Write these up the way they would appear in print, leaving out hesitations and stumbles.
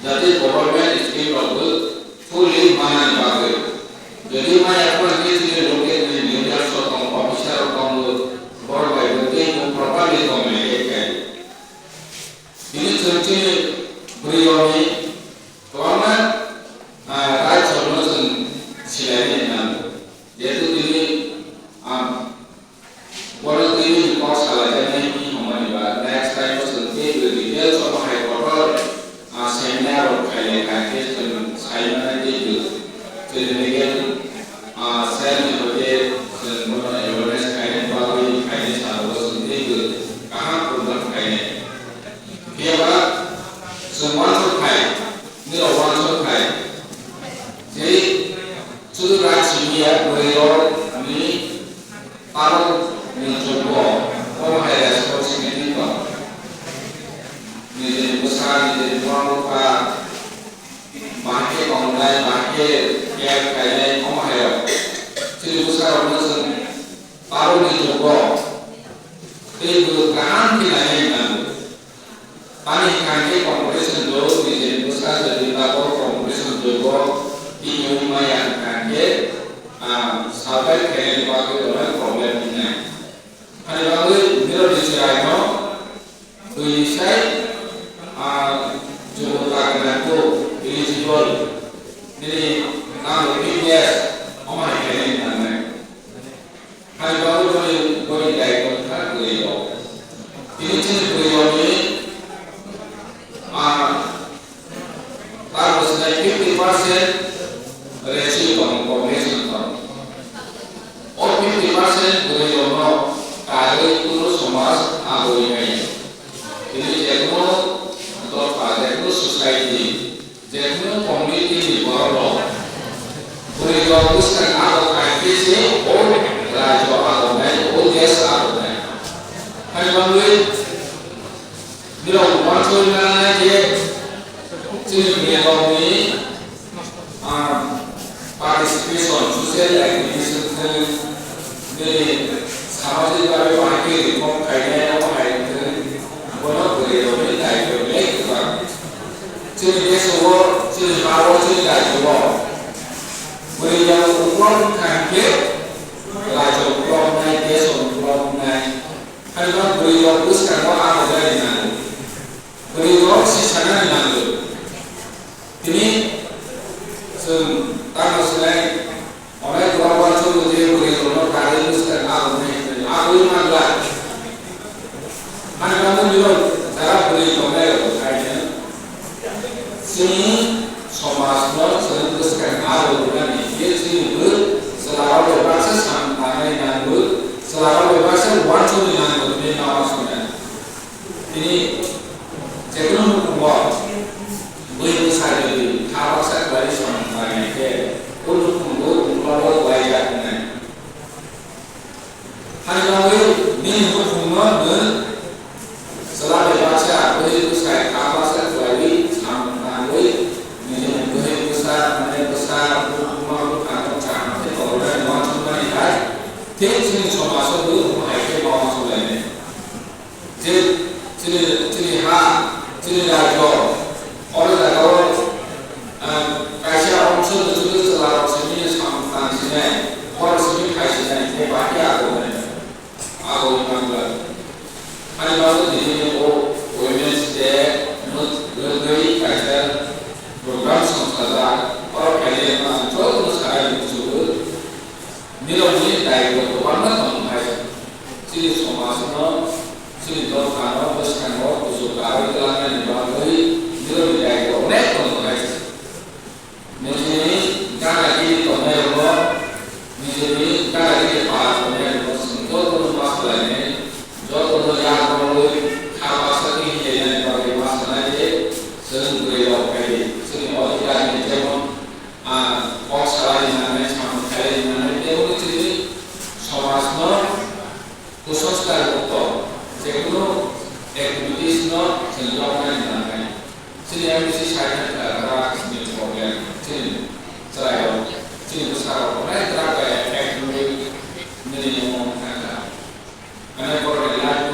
jadi government scheme lagu fully mana bagai jadi mana pun kita lokal ni leader sotong officer kamu bagai betul properly kamu lekai ini cerita beliau ni kawan राज solution सिलाइने नाम यदि तिमी बडो तिमी कस हालाय नै हमनि बा next time सन्ते details of high court seminar खाइले काके साइना दे तेलेगेन सेल होते मोनो एवेरेज खाइने बाबी खाइने सारो सन्ते कहाँ प्रॉब्लम खाइने केबा समान खाइ निरो वान खाइ jadi sudah rahasia beliau ini kalau mencoba orang yang seperti ini kan menjadi besar menjadi tuan lupa pakai online pakai game kayak orang yang jadi besar orang kalau mencoba itu kan tidak enak paling kaget kompetisi dulu menjadi besar jadi tahu kompetisi dulu ini lumayan kaget sampai kayak dipakai oleh problem ini. Ada lagi bila disiapkan, disiap jumlah kenapa eligible. Jadi kalau PPS, orang yang ini mana? Ada lagi boleh diikut kan beliau. Ini jenis beliau ini kalau sedikit 50% ratio combination कर और 50% गुरे जोनो कार्य कुल समाज आगोई नहीं ini जेको तो जेको सोसाइटी जेको कम्युनिटी निबरो गुरे जो उसका आगो काटे से और राज्य आगो नहीं और देश आगो नहीं हर बंदे बिलो वांचो ना ये चीज में participation, social activities dari sahaja dari pakai reform kaya apa itu, bono beliau ini dah boleh kita. Jadi dia semua, jadi baru jadi dah semua. Beliau umur kaya, raja umur naik, dia umur naik. Kalau beliau uskan apa ada di mana, beliau sisanya di mana. Ini kalau selain orang tua bangsa muda boleh orang kaya mesti aku ni, aku ini mana? Mana kamu jual cara boleh orang kaya? Sini somasno sering mesti aku bukan ini. Dia sini selalu berbahasa sampai nanti, selalu berbahasa bangsa ni nanti ni nama sudah. Ini jangan lupa boleh saja di kalau saya balik sama ke untuk membuat wajah ini. Hari lalu ini hukumnya selalu baca boleh itu saya kalau saya balik sama nanti ini boleh besar hukumnya atau cara itu orang macam mana dia sini cuma masuk dulu mereka bawa masuk lagi. Jadi rajo orang dah tahu kaisa orang sudah selalu sini sampai sini orang sini kaisa ini pakai aku ingin hari baru di sini Women's Day lebih kaisa program semasa orang kaya macam terus saya itu nilai dari mana pun kaisa sini semasa sini dua kanal bus kanal suka jalan di bawah nilai dari orang pun kaisa Ini cara kita komerlo, ini cara kita komerlo. Jodoh masalah ini, jodoh yang perlu kawasan ini jadi bagi masalah ini sering berlaku. Sering orang yang macam masalah ini sampai ini itu jadi somasno khusus terbentuk. Jadi aktivitas no sejauh ini. Sini yang bisa saya katakan ini problem. Saya sini besar orang terapai ekonomi minimum ada. Karena kalau lihat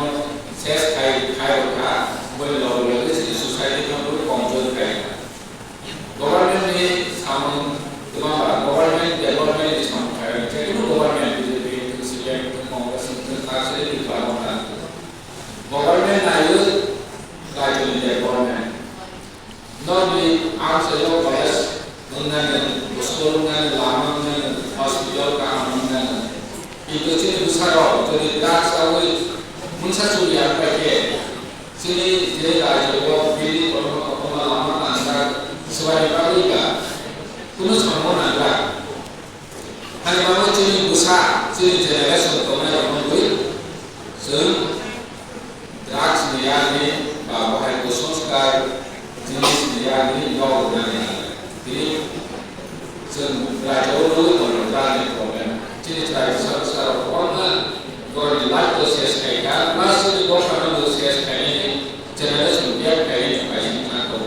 saya kai boleh lalu sini society kan boleh konjol kai. Government ayus kaji ni government. Nabi arselo bayas dengan sekolah dengan lama dengan hospital kami dengan itu sini besar jadi tak sahaja muncul sulian pakai sini jadi kaji pilih orang lama anda sebagai pariga kuno semua anda hanya mahu sini besar sini generasi untuk orang duit sini drugs ni ni bahaya khususkan jenis dia ni jauh dari jadi raja orang orang problem jadi saya secara formal kalau lihat proses kayak masih kalau proses kayak ini generasi dia kayak ini macam itu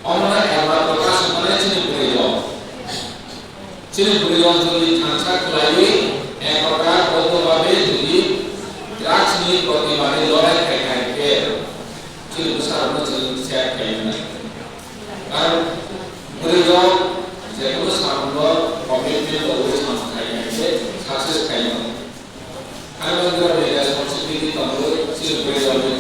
orang yang berproses mana sini beliau jadi transak lagi yang orang berdoa jadi drugs ni berdoa lorek kayak jadi besar macam saya kayak ini kan beliau jadi sama komitmen terus sama kayak ini sukses kayak ini kalau kita responsibility tahu sih beliau